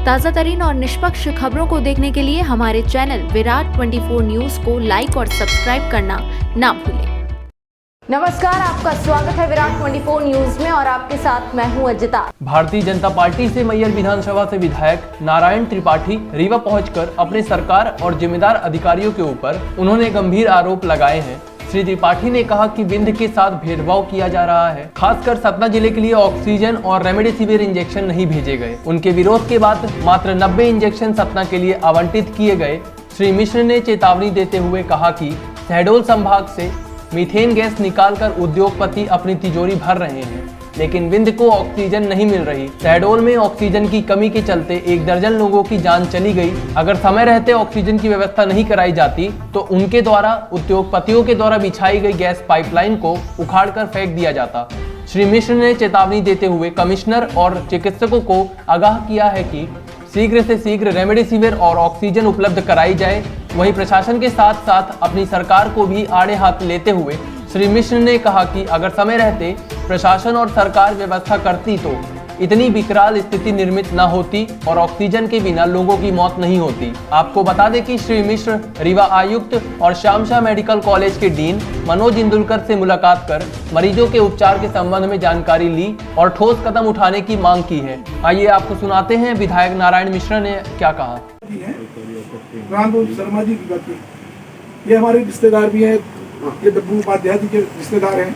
ताज़ा तरीन और निष्पक्ष खबरों को देखने के लिए हमारे चैनल विराट 24 न्यूज़ को लाइक और सब्सक्राइब करना ना भूलें। नमस्कार, आपका स्वागत है विराट 24 न्यूज़ में और आपके साथ मैं हूं अजिता। भारतीय जनता पार्टी से मैयर विधानसभा से विधायक नारायण त्रिपाठी रीवा पहुंचकर अपने सरकार और जिम्मेदार अधिकारियों के ऊपर उन्होंने गंभीर आरोप लगाए हैं। श्री त्रिपाठी ने कहा कि विंध्य के साथ भेदभाव किया जा रहा है, खासकर सतना जिले के लिए ऑक्सीजन और रेमडेसिविर इंजेक्शन नहीं भेजे गए। उनके विरोध के बाद मात्र 90 इंजेक्शन सतना के लिए आवंटित किए गए। श्री मिश्र ने चेतावनी देते हुए कहा कि शहडोल संभाग से मीथेन गैस निकालकर उद्योगपति अपनी तिजोरी भर रहे हैं, लेकिन विंध्य को ऑक्सीजन नहीं मिल रही। शहडोल में ऑक्सीजन की कमी के चलते 1 दर्जन लोगों की जान चली गई। अगर समय रहते ऑक्सीजन की व्यवस्था नहीं कराई जाती तो उनके द्वारा उद्योगपतियों के द्वारा बिछाई गई गैस पाइपलाइन को उखाड़कर फेंक दिया जाता। श्री मिश्र ने चेतावनी देते हुए कमिश्नर और चिकित्सकों को आगाह किया है कि शीघ्र से शीघ्र रेमडेसिविर और ऑक्सीजन उपलब्ध कराई जाए। वहीं प्रशासन के साथ साथ अपनी सरकार को भी आड़े हाथ लेते हुए श्री मिश्र ने कहा कि अगर समय रहते प्रशासन और सरकार व्यवस्था करती तो इतनी विकराल स्थिति निर्मित न होती और ऑक्सीजन के बिना लोगों की मौत नहीं होती। आपको बता दें कि श्री मिश्र रीवा आयुक्त और श्यामशाह मेडिकल कॉलेज के डीन मनोज इंदुलकर से मुलाकात कर मरीजों के उपचार के संबंध में जानकारी ली और ठोस कदम उठाने की मांग की है। आइए आपको सुनाते हैं विधायक नारायण मिश्र ने क्या कहा। रामभूल शर्मा जी की बात, ये हमारे रिश्तेदार भी हैं, ये डब्बू उपाध्याय जी के रिश्तेदार हैं।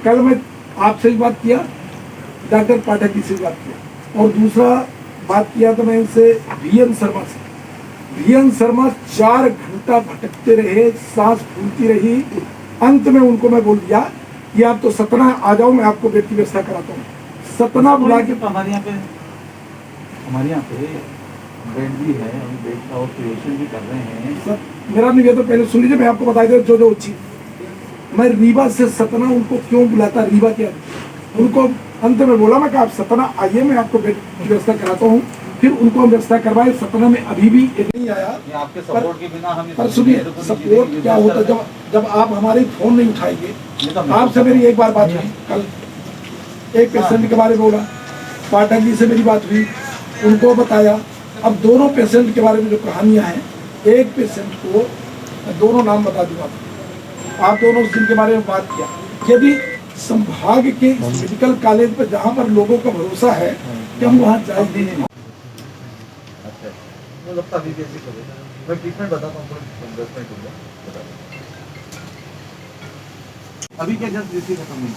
कल मैं आपसे बात किया, डॉक्टर पाठक जी से बात किया और दूसरा बात किया तो मैं इनसे वीएन शर्मा से। वीएन शर्मा 4 घंटा भटकते रहे, सांस फूलती रही। अंत में उनको मैं बोल दिया कि आप तो सतना आ जाओ, मैं आपको बेड की व्यवस्था कराता हूँ। सतना बुला के हमारे यहाँ पे बेड भी है, हम बेड का ऑपरेशन भी कर रहे हैं। सर मेरा नहीं, तो पहले सुन लीजिए, मैं आपको बता दूं जो उचित। मैं रीवा से सतना उनको क्यों बुलाता, रीवा क्या उनको अंत में बोला मैं कि आप सतना आइए, मैं आपको बेड की व्यवस्था कराता हूँ। फिर उनको हम व्यवस्था करवाए। सतना में अभी भी एक नहीं आया। आपके सपोर्ट के बिना हम पर सुनिए, सपोर्ट क्या होता है जब आप हमारे फोन नहीं उठाएंगे। आपसे मेरी एक बार बात हुई, कल एक पेशेंट के बारे में बोला, पाठक जी से मेरी बात हुई, उनको बताया। अब दोनों पेशेंट के बारे में जो कहानियां हैं, एक पेशेंट को दोनों नाम बता दूंगा, आप दोनों जिनके बारे में बात किया। यदि संभाग के मेडिकल कॉलेज पर जहाँ पर लोगों का भरोसा है कि हम वहाँ जाएंगे। अभी क्या जस्ट ड्यूटी खत्म हुई।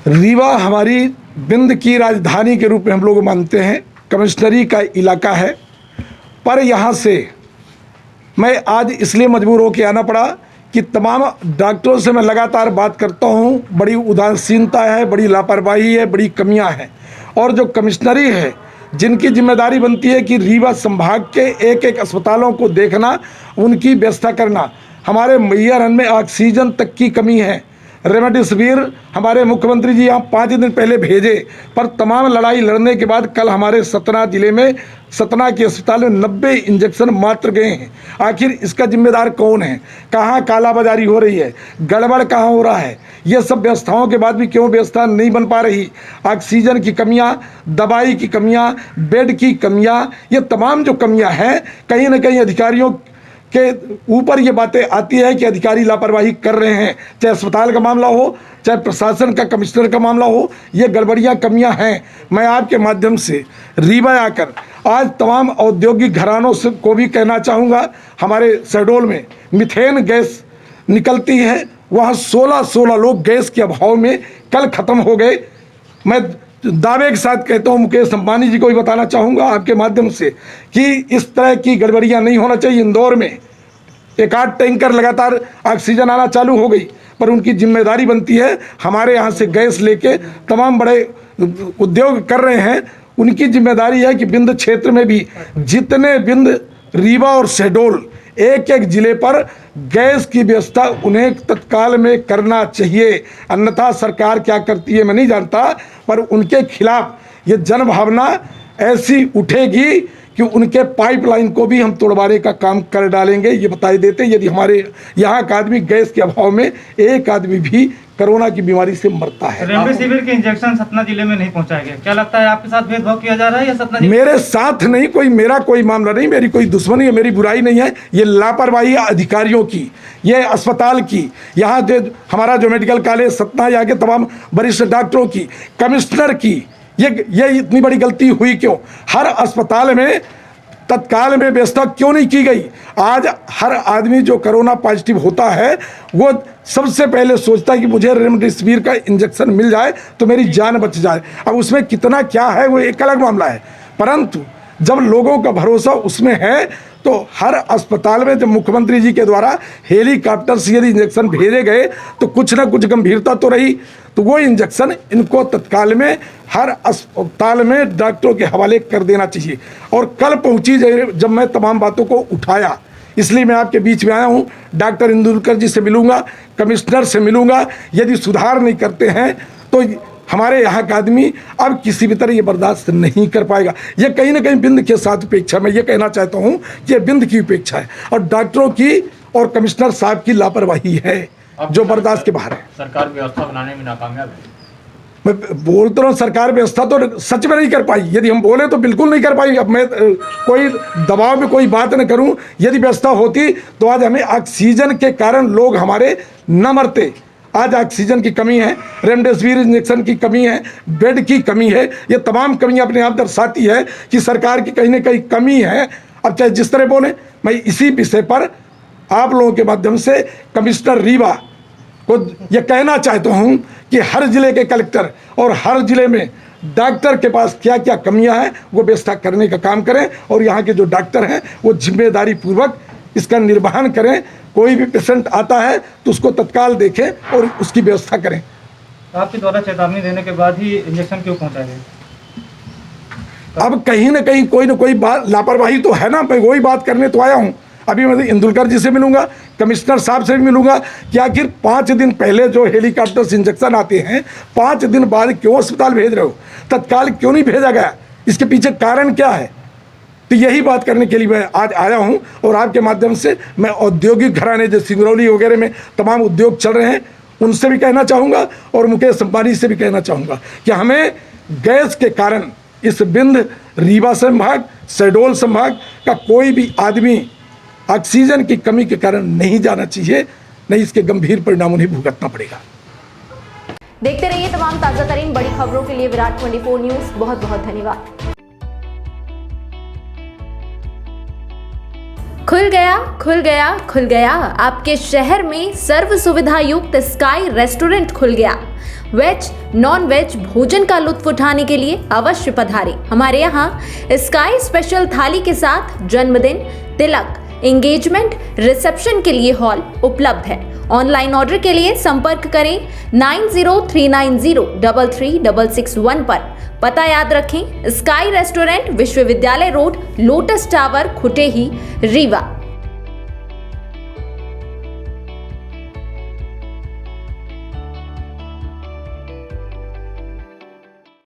रीवा हमारी विंध्य की राजधानी के रूप में हम लोग मानते हैं, कमिश्नरी का इलाका है। पर यहाँ से मैं आज इसलिए मजबूर होकर आना पड़ा कि तमाम डॉक्टरों से मैं लगातार बात करता हूँ, बड़ी उदासीनता है, बड़ी लापरवाही है, बड़ी कमियाँ हैं। और जो कमिश्नरी है, जिनकी जिम्मेदारी बनती है कि रीवा संभाग के एक एक अस्पतालों को देखना, उनकी व्यवस्था करना। हमारे मैयर में ऑक्सीजन तक की कमी है। रेमडेसिविर हमारे मुख्यमंत्री जी यहाँ 5 दिन पहले भेजे, पर तमाम लड़ाई लड़ने के बाद कल हमारे सतना जिले में, सतना के अस्पताल में 90 इंजेक्शन मात्र गए हैं। आखिर इसका जिम्मेदार कौन है? कहाँ कालाबाजारी हो रही है? गड़बड़ कहाँ हो रहा है? ये सब व्यवस्थाओं के बाद भी क्यों व्यवस्था नहीं बन पा रही? ऑक्सीजन की कमियाँ, दवाई की कमियाँ, बेड की कमियाँ, ये तमाम जो कमियाँ हैं, कहीं ना कहीं अधिकारियों के ऊपर ये बातें आती है कि अधिकारी लापरवाही कर रहे हैं। चाहे अस्पताल का मामला हो, चाहे प्रशासन का, कमिश्नर का मामला हो, ये गड़बड़ियाँ कमियाँ हैं। मैं आपके माध्यम से रीवा आकर आज तमाम औद्योगिक घरानों से को भी कहना चाहूँगा, हमारे शहडोल में मीथेन गैस निकलती है, वहाँ 16 लोग गैस के अभाव में कल ख़त्म हो गए। मैं दावे के साथ कहता हूँ, मुकेश अंबानी जी को भी बताना चाहूँगा आपके माध्यम से कि इस तरह की गड़बड़ियाँ नहीं होना चाहिए। इंदौर में 1-8 टैंकर लगातार ऑक्सीजन आना चालू हो गई, पर उनकी जिम्मेदारी बनती है, हमारे यहाँ से गैस लेके तमाम बड़े उद्योग कर रहे हैं, उनकी जिम्मेदारी है कि विंध्य क्षेत्र में भी जितने विंध्य, रीवा और शहडोल एक एक जिले पर गैस की व्यवस्था उन्हें तत्काल में करना चाहिए। अन्यथा सरकार क्या करती है मैं नहीं जानता, पर उनके खिलाफ ये जन भावना ऐसी उठेगी कि उनके पाइपलाइन को भी हम तोड़वाने का काम कर डालेंगे। ये बताई देते यदि हमारे यहाँ का आदमी गैस के अभाव में एक आदमी भी कोरोना की बीमारी से मरता है। रेमडेसिविर के इंजेक्शन सतना जिले में नहीं पहुंचाए गए, क्या लगता है आपके साथ भेदभाव किया जा रहा है या सतना जिले? मेरे साथ नहीं, मेरा कोई मामला नहीं, मेरी कोई दुश्मनी है, मेरी बुराई नहीं है। ये लापरवाही अधिकारियों की, ये अस्पताल की, यहाँ जो हमारा जो मेडिकल कॉलेज सतना, यहाँ के तमाम वरिष्ठ डॉक्टरों की, कमिश्नर की, ये इतनी बड़ी गलती हुई क्यों? हर अस्पताल में तत्काल में व्यवस्था क्यों नहीं की गई? आज हर आदमी जो कोरोना पॉजिटिव होता है वो सबसे पहले सोचता है कि मुझे रेमडेसिविर का इंजेक्शन मिल जाए तो मेरी जान बच जाए। अब उसमें कितना क्या है वो एक अलग मामला है, परंतु जब लोगों का भरोसा उसमें है तो हर अस्पताल में जब मुख्यमंत्री जी के द्वारा हेलीकॉप्टर से यदि इंजेक्शन भेजे गए तो कुछ ना कुछ गंभीरता तो रही, तो वो इंजेक्शन इनको तत्काल में हर अस्पताल में डॉक्टरों के हवाले कर देना चाहिए। और कल पहुंची जब मैं तमाम बातों को उठाया, इसलिए मैं आपके बीच में आया हूं। डॉक्टर इंदुलकर जी से मिलूंगा, कमिश्नर से मिलूंगा। यदि सुधार नहीं करते हैं तो हमारे यहाँ का आदमी अब किसी भी तरह ये बर्दाश्त नहीं कर पाएगा। ये कहीं ना कहीं बिंद के साथ उपेक्षा, मैं ये कहना चाहता हूँ कि ये बिंद की उपेक्षा है और डॉक्टरों की और कमिश्नर साहब की लापरवाही है जो बर्दाश्त के बाहर है। सरकार व्यवस्था बनाने में नाकामयाब है। मैं बोलता रहा हूँ सरकार व्यवस्था तो सच में नहीं कर पाई। यदि हम बोले तो बिल्कुल नहीं कर पाई। अब मैं कोई दबाव में कोई बात न करूँ। यदि व्यवस्था होती तो आज हमें ऑक्सीजन के कारण लोग हमारे न मरते। आज ऑक्सीजन की कमी है, रेमडेसिविर इंजेक्शन की कमी है, बेड की कमी है। ये तमाम कमियां अपने आप दर्शाती है कि सरकार की कहीं ना कहीं कमी है। अब चाहे जिस तरह बोले, मैं इसी विषय पर आप लोगों के माध्यम से कमिश्नर रीवा को ये कहना चाहता हूँ कि हर जिले के कलेक्टर और हर जिले में डॉक्टर के पास क्या क्या कमियां हैं वो व्यवस्था करने का काम करें और यहाँ के जो डॉक्टर हैं वो जिम्मेदारी पूर्वक इसका निर्वहन करें। कोई भी पेशेंट आता है तो उसको तत्काल देखें और उसकी व्यवस्था करें। आपके द्वारा चेतावनी देने के बाद ही इंजेक्शन क्यों पहुंचाए गए? अब कहीं ना कहीं कोई ना कोई बात लापरवाही तो है ना। मैं वही बात करने तो आया हूँ। अभी मैं इंदुलकर जी से मिलूंगा, कमिश्नर साहब से भी मिलूंगा कि आखिर 5 दिन पहले जो हेलीकॉप्टर से इंजेक्शन आते हैं 5 दिन बाद क्यों अस्पताल भेज रहे हो, तत्काल क्यों नहीं भेजा गया, इसके पीछे कारण क्या है? तो यही बात करने के लिए मैं आज आया हूं और आपके माध्यम से मैं औद्योगिक घराने जो सिंगरौली वगैरह में तमाम उद्योग चल रहे हैं उनसे भी कहना चाहूँगा और मुकेश अंबानी से भी कहना चाहूँगा कि हमें गैस के कारण इस बिंद, रीवा संभाग, शहडोल संभाग का कोई भी आदमी ऑक्सीजन की कमी के कारण नहीं जाना चाहिए, नहीं इसके गंभीर परिणाम उन्हें भुगतना पड़ेगा। देखते रहिए तमाम ताजा तरीन बड़ी खबरों के लिए विराट 24 न्यूज। बहुत बहुत धन्यवाद। खुल गया खुल गया खुल गया आपके शहर में सर्व सुविधा युक्त स्काई रेस्टोरेंट खुल गया। वेज नॉन वेज भोजन का लुत्फ उठाने के लिए अवश्य पधारें। हमारे यहाँ स्काई स्पेशल थाली के साथ जन्मदिन, तिलक, एंगेजमेंट, रिसेप्शन के लिए हॉल उपलब्ध है। ऑनलाइन ऑर्डर के लिए संपर्क करें 9039033661 पर। पता याद रखें, स्काई रेस्टोरेंट, विश्वविद्यालय road, lotus tower, Khutehi, Rewa.